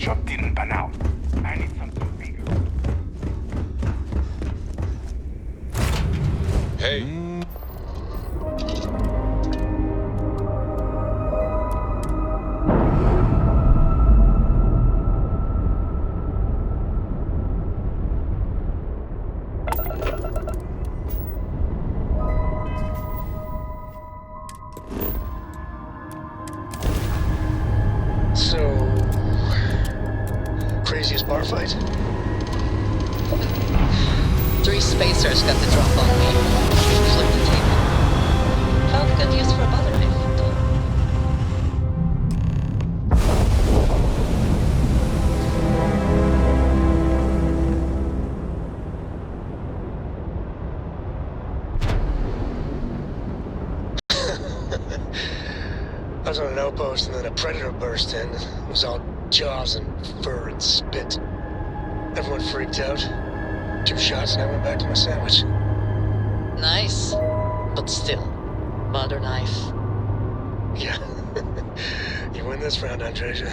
shot didn't pan out. I need something bigger. Hey. Craziest bar fight? 3 spacers got the drop on me. Flipped the table. Found good use for a butter knife, though. I was on an outpost and then a predator burst in. It was all jaws and fur and spit. Everyone freaked out. 2 shots and I went back to my sandwich. Nice. But still, butter knife. Yeah. You win this round, Andreja.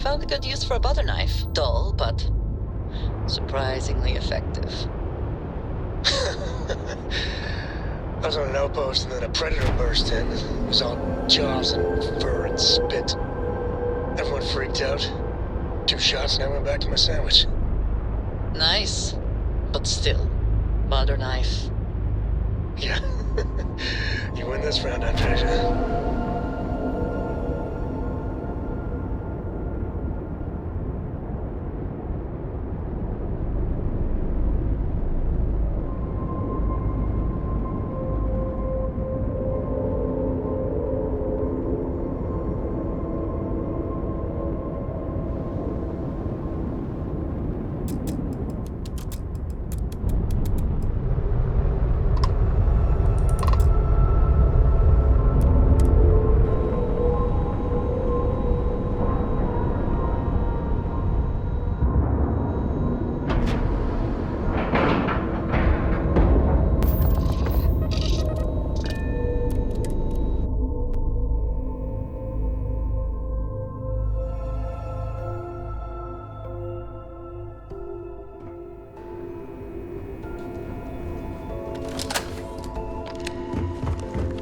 Found a good use for a butter knife. Dull, but surprisingly effective. I was on an outpost and then a predator burst in. It was all jaws and fur and spit. Everyone freaked out. 2 shots and I went back to my sandwich. Nice. But still, butter knife. Yeah. You win this round, Andreja.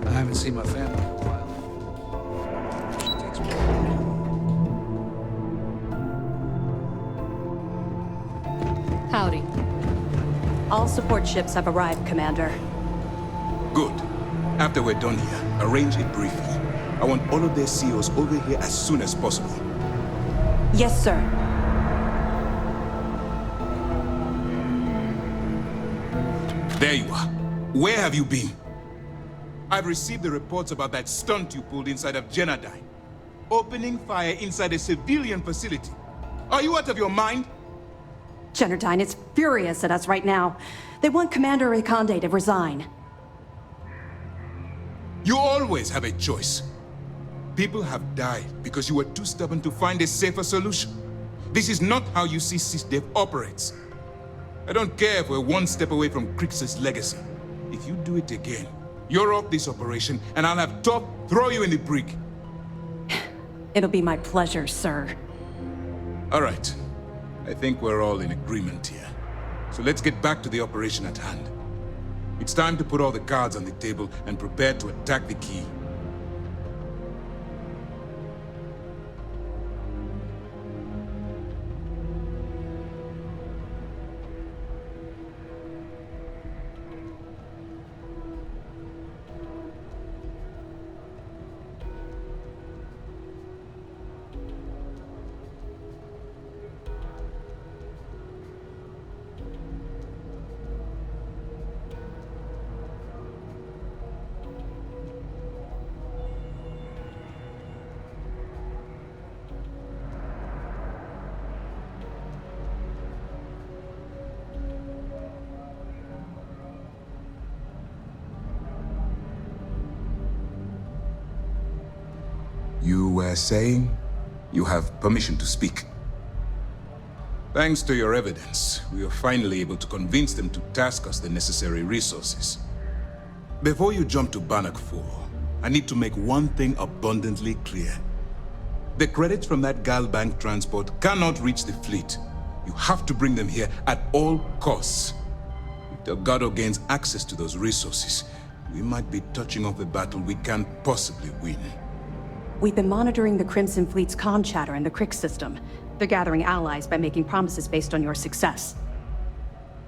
I haven't seen my family in a while. She takes me. Howdy. All support ships have arrived, Commander. Good. After we're done here, arrange a briefing. I want all of their CEOs over here as soon as possible. Yes, sir. There you are. Where have you been? I've received the reports about that stunt you pulled inside of Genodyne. Opening fire inside a civilian facility. Are you out of your mind? Genodyne is furious at us right now. They want Commander Reconde to resign. You always have a choice. People have died because you were too stubborn to find a safer solution. This is not how you see SysDev operates. I don't care if we're one step away from Crixus' legacy. If you do it again, you're off this operation, and I'll have Top throw you in the brig. It'll be my pleasure, sir. All right. I think we're all in agreement here. So let's get back to the operation at hand. It's time to put all the cards on the table and prepare to attack the key. You were saying? You have permission to speak. Thanks to your evidence, we were finally able to convince them to task us the necessary resources. Before you jump to Bannock 4, I need to make one thing abundantly clear. The credits from that Gal Bank transport cannot reach the fleet. You have to bring them here at all costs. If Delgado gains access to those resources, we might be touching off a battle we can't possibly win. We've been monitoring the Crimson Fleet's comm chatter in the Crick system. They're gathering allies by making promises based on your success.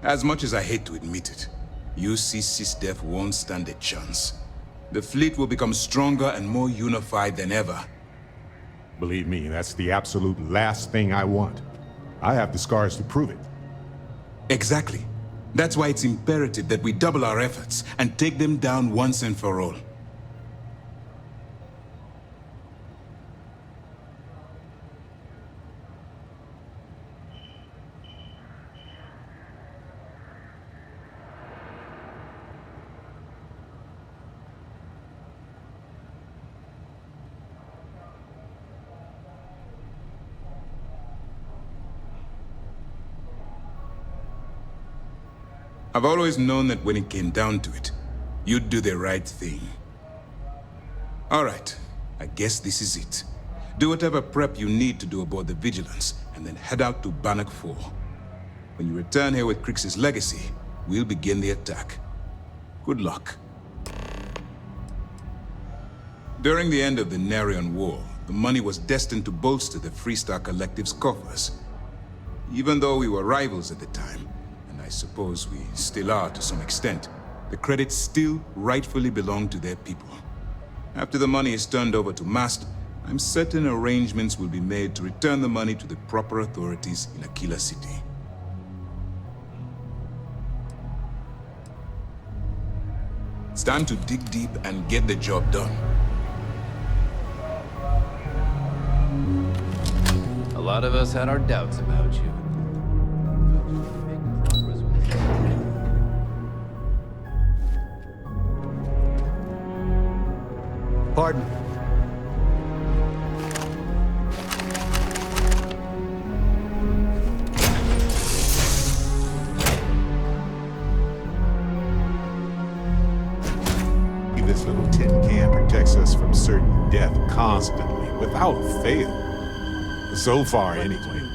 As much as I hate to admit it, UC SysDef won't stand a chance. The fleet will become stronger and more unified than ever. Believe me, that's the absolute last thing I want. I have the scars to prove it. Exactly. That's why it's imperative that we double our efforts and take them down once and for all. I've always known that when it came down to it, you'd do the right thing. All right, I guess this is it. Do whatever prep you need to do aboard the Vigilance, and then head out to Bannock 4. When you return here with Crix's legacy, we'll begin the attack. Good luck. During the end of the Narion War, the money was destined to bolster the Freestar Collective's coffers. Even though we were rivals at the time, I suppose we still are to some extent, the credits still rightfully belong to their people. After the money is turned over to Mast, I'm certain arrangements will be made to return the money to the proper authorities in Aquila City. It's time to dig deep and get the job done. A lot of us had our doubts about you. Pardon? This little tin can protects us from certain death constantly, without fail. So far, anyway.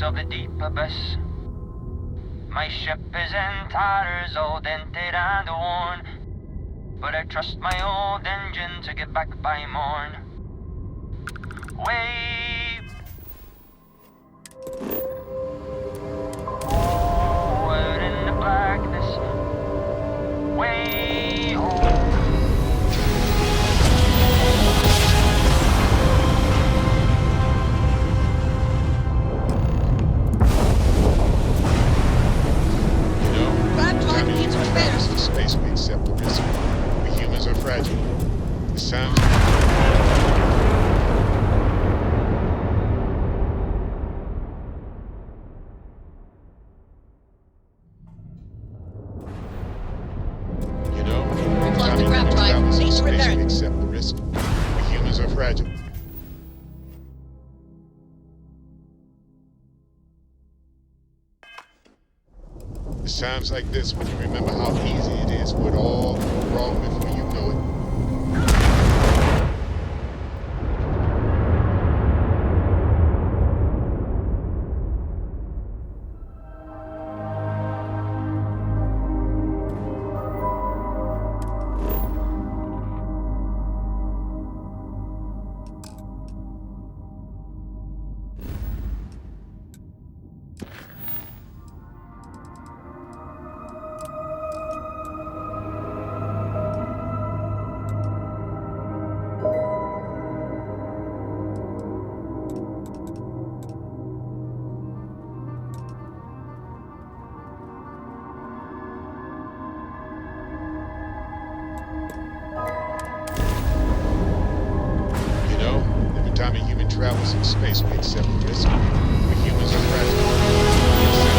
of the deep abyss. My ship is in tatters, all dented and worn, but I trust my old engine to get back by morn. Way out in the blackness, way home. Grab drive needs repairs. The space we accept the risk. We humans are fragile. It sounds. You know, We've lost the grab drive. Need to repair we it. accept the risk. We humans are fragile. It's times like this when you remember how easy it is for it all to go wrong before you know it. You know, every time a human travels in space, we accept the risk. We humans are fragile.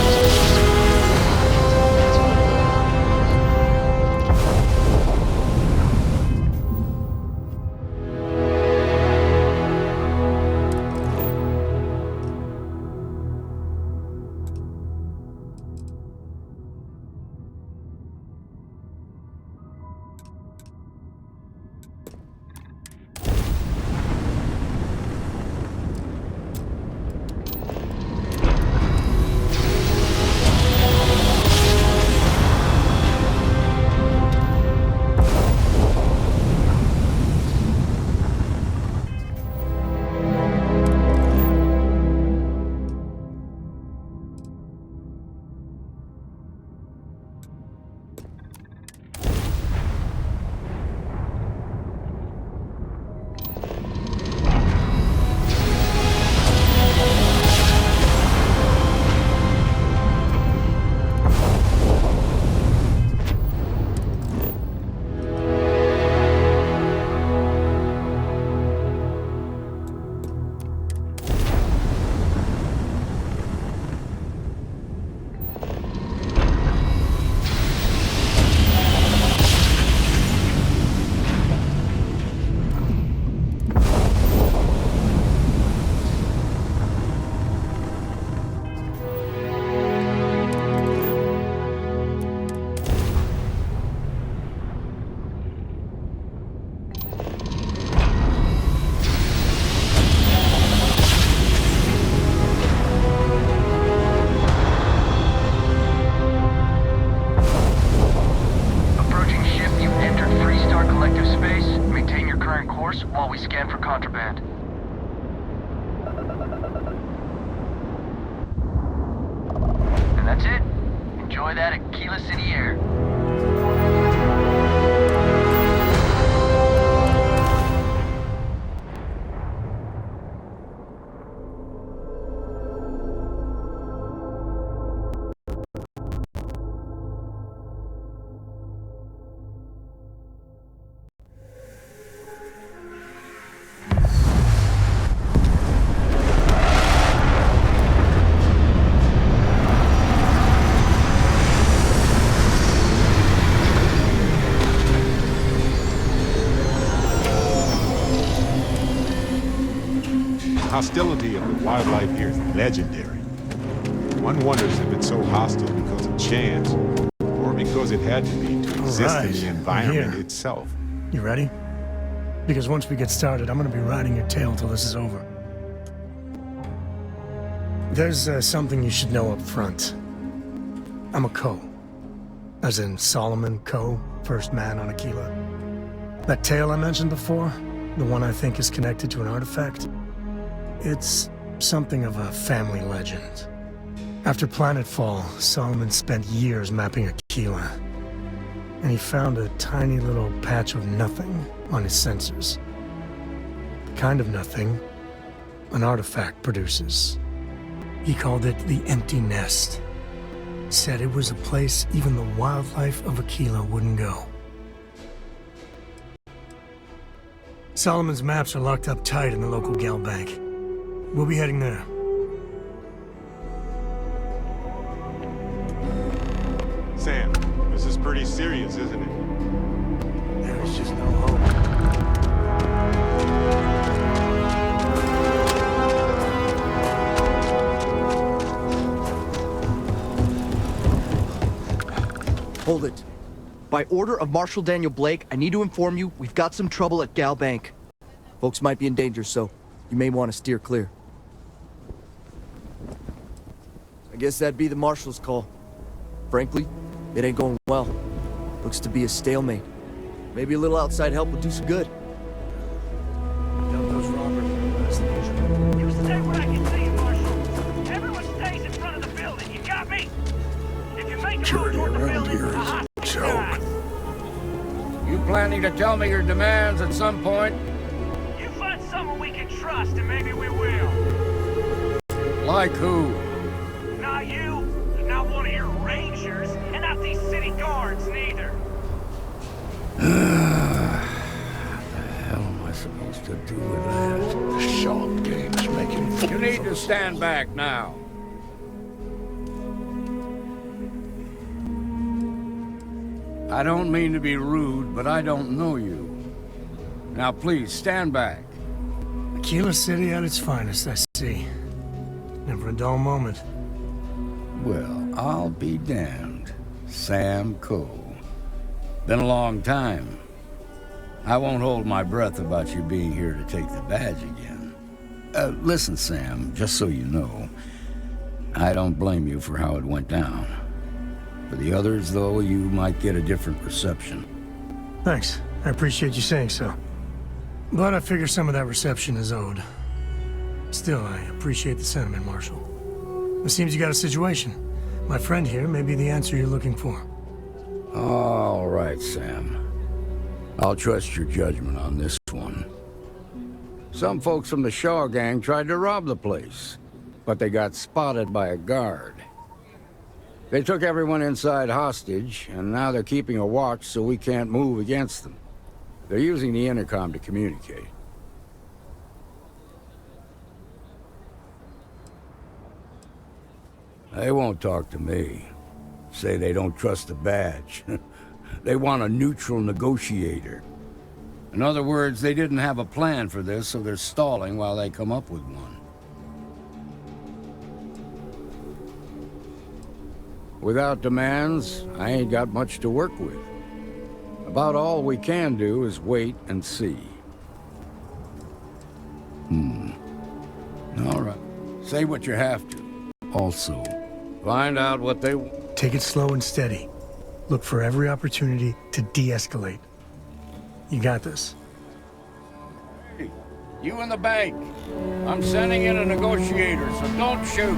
while we scan for contraband. And that's it. Enjoy that Aquila City air. Hostility of the wildlife here is legendary. One wonders if it's so hostile because of chance, or because it had to be to exist in the environment itself. You ready? Because once we get started, I'm gonna be riding your tail till this is over. There's something you should know up front. I'm a Co. As in Solomon Co., first man on Aquila. That tale I mentioned before, the one I think is connected to an artifact, it's something of a family legend. After Planetfall, Solomon spent years mapping Aquila, and he found a tiny little patch of nothing on his sensors. The kind of nothing an artifact produces. He called it the Empty Nest. Said it was a place even the wildlife of Aquila wouldn't go. Solomon's maps are locked up tight in the local gal bank. We'll be heading there. Sam, this is pretty serious, isn't it? There's just no hope. Hold it. By order of Marshal Daniel Blake, I need to inform you we've got some trouble at Gal Bank. Folks might be in danger, so you may want to steer clear. I guess that'd be the Marshal's call. Frankly, it ain't going well. Looks to be a stalemate. Maybe a little outside help would do some good. Those robbers are less than usual. You stay where I can see you, Marshal. Everyone stays in front of the building, you got me? If you make a move toward the building, a joke. You planning to tell me your demands at some point? You find someone we can trust, and maybe we will. Like who? Not you, not one of your rangers, and not these city guards, neither. What the hell am I supposed to do with that? Sharp games making You need to stand back now. I don't mean to be rude, but I don't know you. Now please, stand back. Aquila City at its finest, I see. Never a dull moment. Well, I'll be damned. Sam Cole. Been a long time. I won't hold my breath about you being here to take the badge again. Listen, Sam, just so you know, I don't blame you for how it went down. For the others, though, you might get a different reception. Thanks. I appreciate you saying so. But I figure some of that reception is owed. Still, I appreciate the sentiment, Marshal. It seems you got a situation. My friend here may be the answer you're looking for. All right, Sam. I'll trust your judgment on this one. Some folks from the Shaw gang tried to rob the place, but they got spotted by a guard. They took everyone inside hostage, and now they're keeping a watch so we can't move against them. They're using the intercom to communicate. They won't talk to me. Say they don't trust the badge. They want a neutral negotiator. In other words, they didn't have a plan for this, so they're stalling while they come up with one. Without demands, I ain't got much to work with. About all we can do is wait and see. All right. Say what you have to. Also, find out what they want. Take it slow and steady. Look for every opportunity to de-escalate. You got this. Hey, you in the bank. I'm sending in a negotiator, so don't shoot.